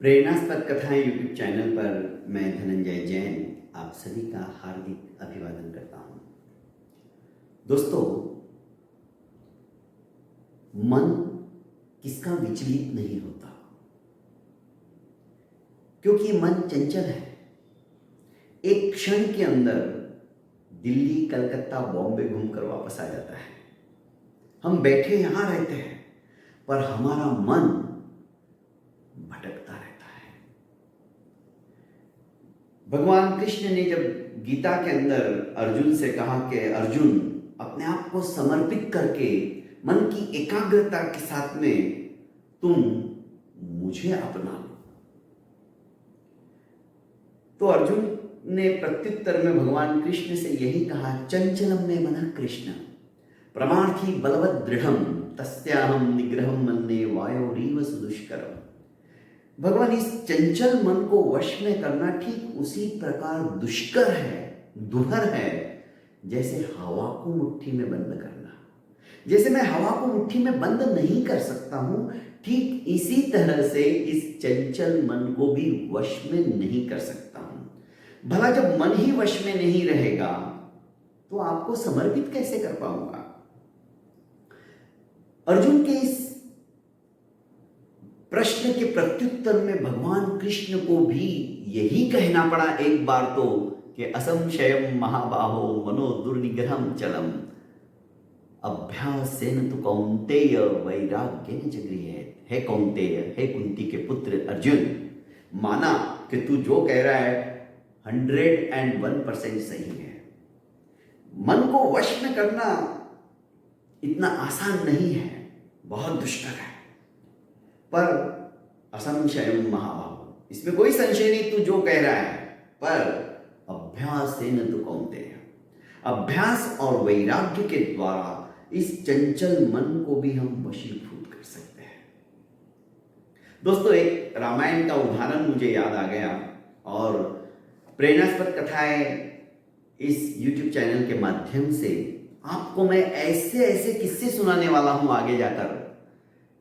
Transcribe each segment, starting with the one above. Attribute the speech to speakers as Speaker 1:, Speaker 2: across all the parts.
Speaker 1: प्रेरणास्पद कथाएं YouTube channel पर मैं धनंजय जैन आप सभी का हार्दिक अभिवादन करता हूं। दोस्तों, मन किसका विचलित नहीं होता, क्योंकि मन चंचल है। एक क्षण के अंदर दिल्ली, कलकत्ता, बॉम्बे घूमकर वापस आ जाता है। हम बैठे यहां रहते हैं, पर हमारा मन भटकता रहता है। भगवान कृष्ण ने जब गीता के अंदर अर्जुन से कहा कि अर्जुन, अपने आप को समर्पित करके मन की एकाग्रता के साथ में तुम मुझे अपना लो, तो अर्जुन ने प्रत्युत्तर में भगवान कृष्ण से यही कहा, चंचलम में मनः कृष्ण प्रमार्थी बलवद दृढ़म तस्याहम निग्रहम मन्ये वायोरीव सुदुष्करम। भगवान, इस चंचल मन को वश में करना ठीक उसी प्रकार दुष्कर है, दुहर है, जैसे हवा को मुट्ठी में बंद करना। जैसे मैं हवा को मुट्ठी में बंद नहीं कर सकता हूं, ठीक इसी तरह से इस चंचल मन को भी वश में नहीं कर सकता हूं। भला जब मन ही वश में नहीं रहेगा तो आपको समर्पित कैसे कर पाऊंगा? अर्जुन के इस प्रश्न के प्रत्युत्तर में भगवान कृष्ण को भी यही कहना पड़ा एक बार तो कि असंशयम महाबाहो मनो दुर्निग्रहम चलम अभ्यासेन तु कौन्तेय वैराग्येन च गृह्येत। हे कौन्तेय, हे कुंती के पुत्र अर्जुन, माना कि तू जो कह रहा है 101% सही है। मन को वश में करना इतना आसान नहीं है, बहुत दुष्कर है। पर असंशयम महाबाहो, इसमें कोई संशय नहीं तू जो कह रहा है, पर अभ्यासेन तु कौन्तेय, अभ्यास और वैराग्य के द्वारा इस चंचल मन को भी हम वशीभूत कर सकते हैं। दोस्तों, एक रामायण का उदाहरण मुझे याद आ गया और प्रेरणास्पद कथाएं इस YouTube चैनल के माध्यम से आपको मैं ऐसे ऐसे किस्से सुनाने वाला हूं आगे जाकर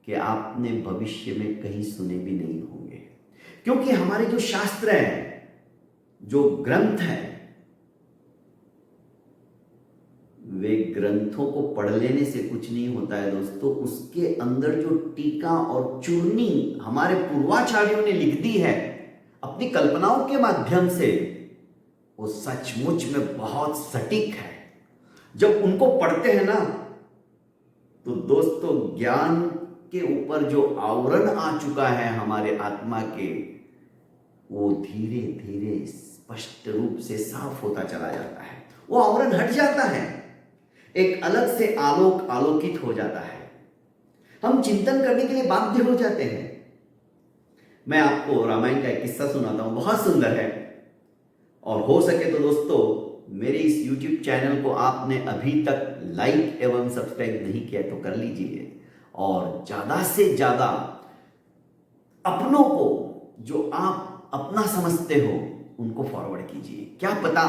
Speaker 1: कि आपने भविष्य में कहीं सुने भी नहीं होंगे। क्योंकि हमारे जो शास्त्र है, जो ग्रंथ है, वे ग्रंथों को पढ़ लेने से कुछ नहीं होता है दोस्तों। उसके अंदर जो टीका और चूर्णी हमारे पूर्वाचार्यों ने लिख दी है अपनी कल्पनाओं के माध्यम से, वो सचमुच में बहुत सटीक है। जब उनको पढ़ते हैं ना, तो दोस्तों ज्ञान के ऊपर जो आवरण आ चुका है हमारे आत्मा के, वो धीरे धीरे स्पष्ट रूप से साफ होता चला जाता है। वो आवरण हट जाता है, एक अलग से आलोक आलोकित हो जाता है। हम चिंतन करने के लिए बाध्य हो जाते हैं। मैं आपको रामायण का एक किस्सा सुनाता हूं, बहुत सुंदर है। और हो सके तो दोस्तों, मेरे इस YouTube चैनल को आपने अभी तक लाइक एवं सब्सक्राइब नहीं किया तो कर लीजिए, और ज्यादा से ज्यादा अपनों को जो आप अपना समझते हो उनको फॉरवर्ड कीजिए। क्या पता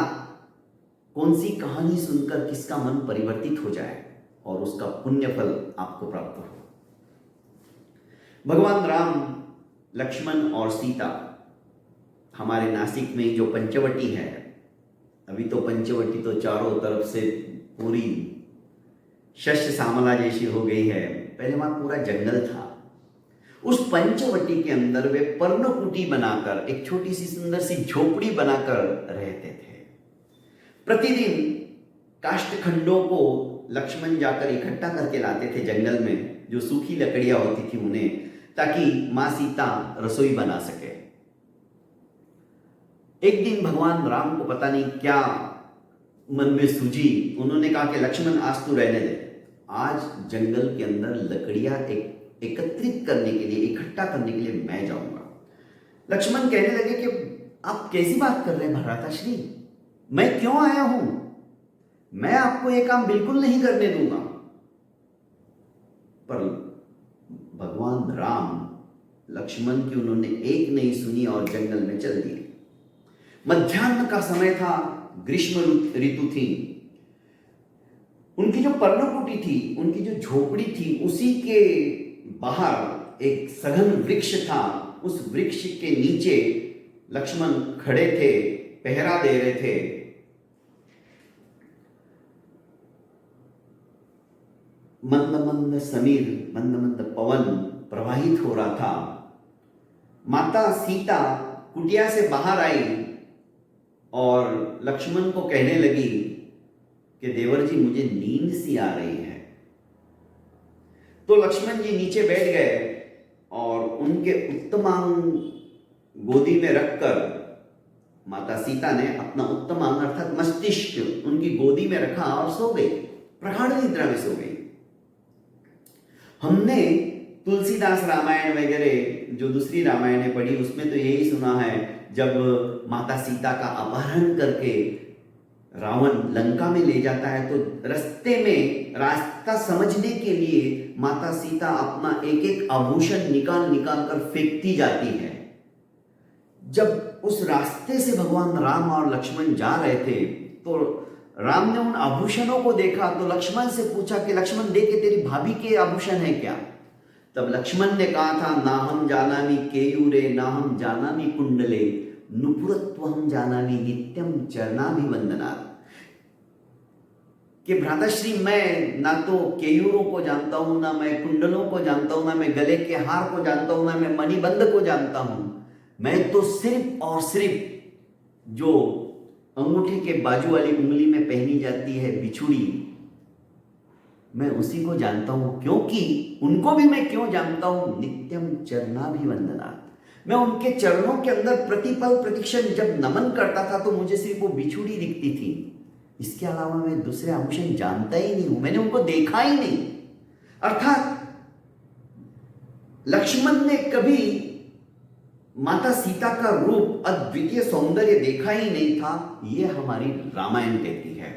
Speaker 1: कौन सी कहानी सुनकर किसका मन परिवर्तित हो जाए और उसका पुण्य फल आपको प्राप्त हो। भगवान राम, लक्ष्मण और सीता हमारे नासिक में जो पंचवटी है, अभी तो पंचवटी तो चारों तरफ से पूरी शस्य श्यामला जैसी हो गई है, पहले वहां पूरा जंगल था। उस पंचवटी के अंदर वे पर्णकुटी बनाकर, एक छोटी सी सुंदर सी झोपड़ी बनाकर रहते थे। प्रतिदिन काष्ठखंडों को लक्ष्मण जाकर इकट्ठा करके लाते थे जंगल में, जो सूखी लकड़ियां होती थी उन्हें, ताकि मां सीता रसोई बना सके। एक दिन भगवान राम को पता नहीं क्या मन में सूझी, उन्होंने कहा कि लक्ष्मण, आज तू रहने दे, आज जंगल के अंदर लकड़ियां एकत्रित करने के लिए, इकट्ठा करने के लिए मैं जाऊंगा। लक्ष्मण कहने लगे कि आप कैसी बात कर रहे हैं भ्राताश्री, मैं क्यों आया हूं? मैं आपको यह काम बिल्कुल नहीं करने दूंगा। पर भगवान राम लक्ष्मण की उन्होंने एक नहीं सुनी और जंगल में चल दिए। मध्याह्न का समय था, ग्रीष्म ऋतु थी। उनकी जो पर्णकुटी थी, उनकी जो झोपड़ी थी, उसी के बाहर एक सघन वृक्ष था उस वृक्ष के नीचे लक्ष्मण खड़े थे, पहरा दे रहे थे। मंद मंद समीर, मंद मंद पवन प्रवाहित हो रहा था। माता सीता कुटिया से बाहर आई और लक्ष्मण को कहने लगी कि देवर जी मुझे नींद सी आ रही है। तो लक्ष्मण जी नीचे बैठ गए और उनके उत्तमांग गोदी में रखकर माता सीता ने अपना उत्तमांग अर्थात मस्तिष्क उनकी गोदी में रखा और सो गई, प्रगाढ़ निद्रा में सो गई। हमने तुलसीदास रामायण वगैरह जो दूसरी रामायणें पढ़ी उसमें तो यही सुना है, जब माता सीता का अपहरण करके रावण लंका में ले जाता है तो रास्ते में रास्ता समझने के लिए माता सीता अपना एक एक आभूषण निकाल निकाल कर फेंकती जाती है। जब उस रास्ते से भगवान राम और लक्ष्मण जा रहे थे तो राम ने उन आभूषणों को देखा तो लक्ष्मण से पूछा कि लक्ष्मण देखे तेरी भाभी के आभूषण है क्या? तब लक्ष्मण ने कहा था, ना हम जानामि केयूरे ना हम जानामि कुंडले नुपुरत्वहम जानामि नित्यम चरणाभिवंदनात्। कि भ्राताश्री मैं ना तो केयूरों को जानता हूं, ना मैं कुंडलों को जानता हूं, ना मैं गले के हार को जानता हूं, ना मैं मणिबंध को जानता हूं। मैं तो सिर्फ और सिर्फ जो अंगूठे के बाजू वाली उंगली में पहनी जाती है बिछुड़ी, मैं उसी को जानता हूं। क्योंकि उनको भी मैं क्यों जानता हूं? नित्यम चरणाभिवंदनात्। मैं उनके चरणों के अंदर प्रतिपल प्रतिक्षण जब नमन करता था तो मुझे सिर्फ वो बिछुड़ी दिखती थी, इसके अलावा मैं दूसरे आभूषण जानता ही नहीं हूं, मैंने उनको देखा ही नहीं। अर्थात लक्ष्मण ने कभी माता सीता का रूप अद्वितीय सौंदर्य देखा ही नहीं था, यह हमारी रामायण कहती है।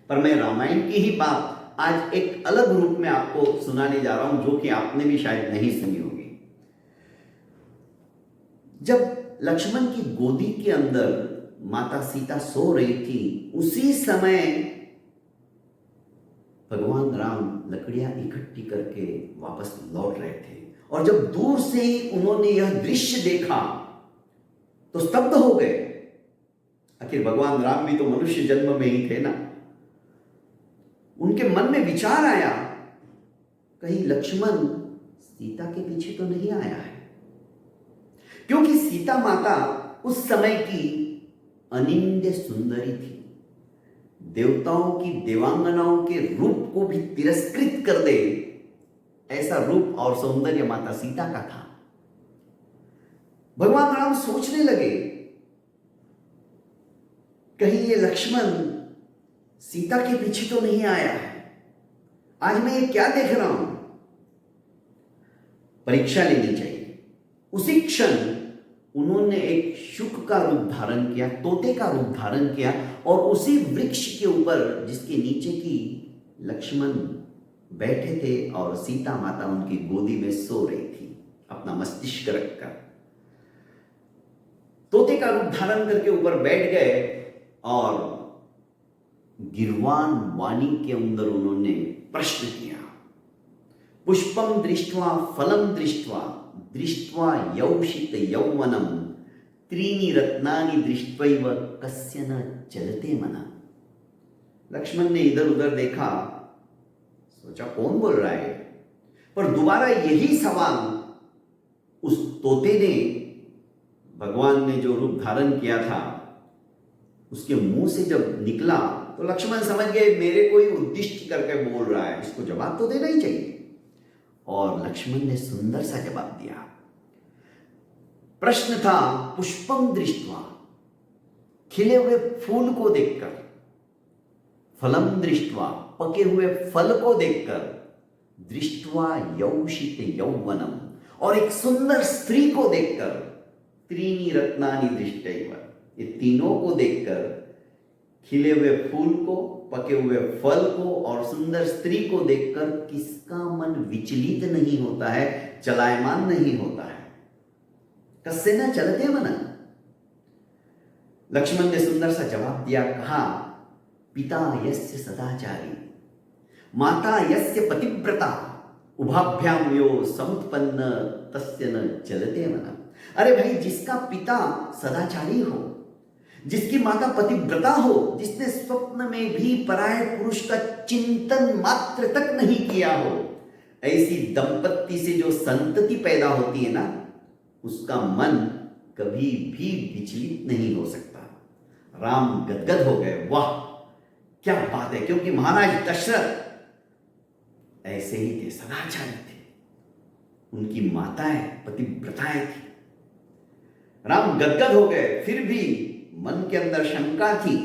Speaker 1: पर मैं रामायण की ही बात आज एक अलग रूप में आपको सुनाने जा रहा हूं, जो कि आपने भी शायद नहीं सुनी होगी। जब लक्ष्मण की गोदी के अंदर माता सीता सो रही थी, उसी समय भगवान राम लकड़ियां इकट्ठी करके वापस लौट रहे थे और जब दूर से ही उन्होंने यह दृश्य देखा तो स्तब्ध हो गए। आखिर भगवान राम भी तो मनुष्य जन्म में ही थे ना। उनके मन में विचार आया, कहीं लक्ष्मण सीता के पीछे तो नहीं आया है, क्योंकि सीता माता उस समय की अनिंद्य सुंदरी थी। देवताओं की देवांगनाओं के रूप को भी तिरस्कृत कर दे ऐसा रूप और सौंदर्य माता सीता का था। भगवान राम सोचने लगे, कहीं ये लक्ष्मण सीता के पीछे तो नहीं आया है, आज मैं ये क्या देख रहा हूं? परीक्षा लेनी चाहिए। उसी क्षण उन्होंने एक शुक का रूप धारण किया, तोते का रूप धारण किया और उसी वृक्ष के ऊपर जिसके नीचे की लक्ष्मण बैठे थे और सीता माता उनकी गोदी में सो रही थी, अपना मस्तिष्क रखकर तोते का रूप धारण करके ऊपर बैठ गए और गिरवान वाणी के अंदर उन्होंने प्रश्न किया, पुष्पम दृष्ट्वा फलम दृष्ट्वा दृष्ट्वा यौषित यौवनम त्रीणि रत्नानि दृष्ट्वैव कस्य न चलते मना। लक्ष्मण ने इधर उधर देखा, सोचा कौन बोल रहा है, पर दोबारा यही सवाल उस तोते ने, भगवान ने जो रूप धारण किया था उसके मुंह से जब निकला तो लक्ष्मण समझ गए मेरे कोई उद्दिष्ट करके बोल रहा है, इसको जवाब तो देना ही चाहिए। और लक्ष्मण ने सुंदर सा जवाब दिया। प्रश्न था पुष्पम दृष्ट्वा, खिले हुए फूल को देखकर, फलम दृष्ट्वा, पके हुए फल को देखकर, दृष्ट्वा यौषित यौवनम, और एक सुंदर स्त्री को देखकर, त्रीणि रत्नानि दृष्टैव, ये तीनों को देखकर, खिले हुए फूल को, पके हुए फल को और सुंदर स्त्री को देखकर किसका मन विचलित नहीं होता है, चलायमान नहीं होता है? कस्य न चलते मन। लक्ष्मण ने सुंदर सा जवाब दिया, कहा पिता यस्य सदाचारी, माता यस्य पतिव्रता, उभाभ्याम यो समुत्पन्न तस्य न चलते मन। अरे भाई, जिसका पिता सदाचारी हो, जिसकी माता पतिव्रता हो, जिसने स्वप्न में भी पराये पुरुष का चिंतन मात्र तक नहीं किया हो, ऐसी दंपत्ति से जो संतति पैदा होती है ना, उसका मन कभी भी विचलित नहीं हो सकता। राम गदगद हो गए, वाह क्या बात है, क्योंकि महाराज दशरथ ऐसे ही थे, सदाचारी थे, उनकी माताएं पतिव्रताएं थी। राम गदगद हो गए, फिर भी मन के अंदर शंका थी।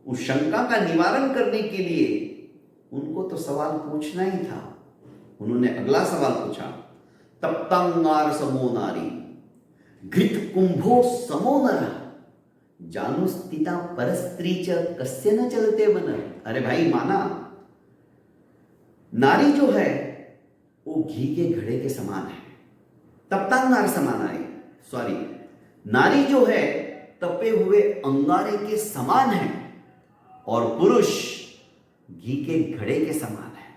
Speaker 1: उस शंका का निवारण करने के लिए उनको तो सवाल पूछना ही था। उन्होंने अगला सवाल पूछा, तप्तांगार समो नारी घृत कुंभो समो नर जानुस्थिता परस्त्री च कस्य न चलते मन। अरे भाई माना, नारी जो है वो घी के घड़े के समान है। तप्तांगार समान है, सॉरी, नारी जो है तपे हुए अंगारे के समान है और पुरुष घी के घड़े के समान है।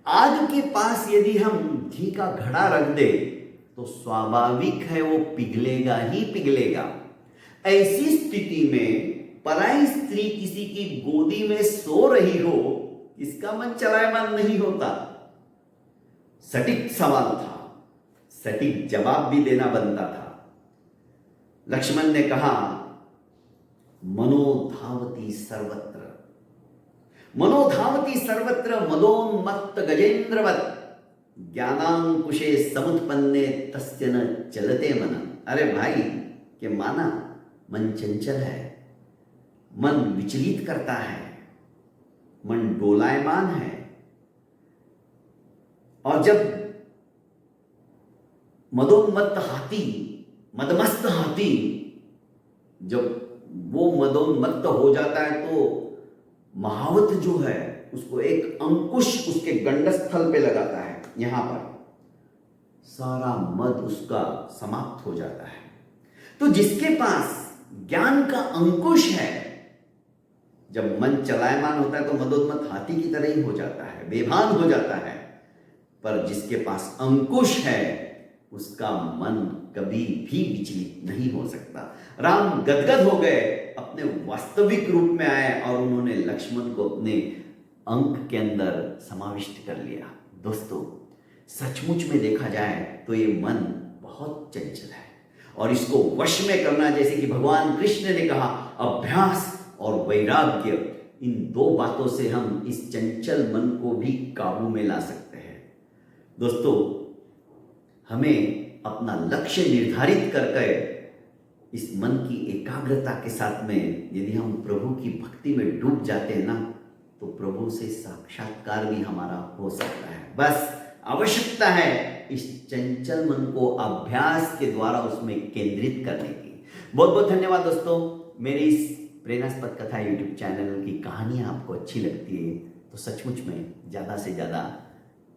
Speaker 1: आग के पास यदि हम घी का घड़ा रख दे तो स्वाभाविक है वो पिघलेगा ही पिघलेगा। ऐसी स्थिति में पराई स्त्री किसी की गोदी में सो रही हो, इसका मन चलायमान नहीं होता। सटीक सवाल था, सटीक जवाब भी देना बनता था। लक्ष्मण ने कहा, मनोधावती सर्वत्र, मनोधावती सर्वत्र मदोन्मत्त गजेंद्रवत् ज्ञानांकुशे समुत्पन्ने तस्य न चलते मन। अरे भाई के माना, मन चंचल है, मन विचलित करता है, मन डोलायमान है, और जब मदोन्मत्त हाथी, मदमस्त हाथी जब वो मदोन्मत्त हो जाता है तो महावत जो है उसको एक अंकुश उसके गंडस्थल पे लगाता है, यहां पर सारा मद उसका समाप्त हो जाता है। तो जिसके पास ज्ञान का अंकुश है, जब मन चलायमान होता है तो मदोन्मत्त हाथी की तरह ही हो जाता है, बेभान हो जाता है। पर जिसके पास अंकुश है उसका मन कभी भी विचलित नहीं हो सकता। राम गदगद हो गए, अपने वास्तविक रूप में आए और उन्होंने लक्ष्मण को अपने अंक के अंदर समाविष्ट कर लिया। दोस्तों, सचमुच में देखा जाए तो ये मन बहुत चंचल है और इसको वश में करना, जैसे कि भगवान कृष्ण ने कहा, अभ्यास और वैराग्य, इन दो बातों से हम इस चंचल मन को भी काबू में ला सकते हैं। दोस्तों, हमें अपना लक्ष्य निर्धारित करके इस मन की एकाग्रता के साथ में यदि हम प्रभु की भक्ति में डूब जाते हैं ना, तो प्रभु से साक्षात्कार भी हमारा हो सकता है। बस आवश्यकता है इस चंचल मन को अभ्यास के द्वारा उसमें केंद्रित करने की। बहुत बहुत धन्यवाद दोस्तों। मेरी इस प्रेरणास्पद कथा यूट्यूब चैनल की कहानियाँ आपको अच्छी लगती है तो सचमुच में ज़्यादा से ज़्यादा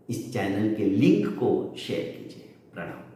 Speaker 1: इस चैनल के लिंक को शेयर कीजिए। प्रणाम।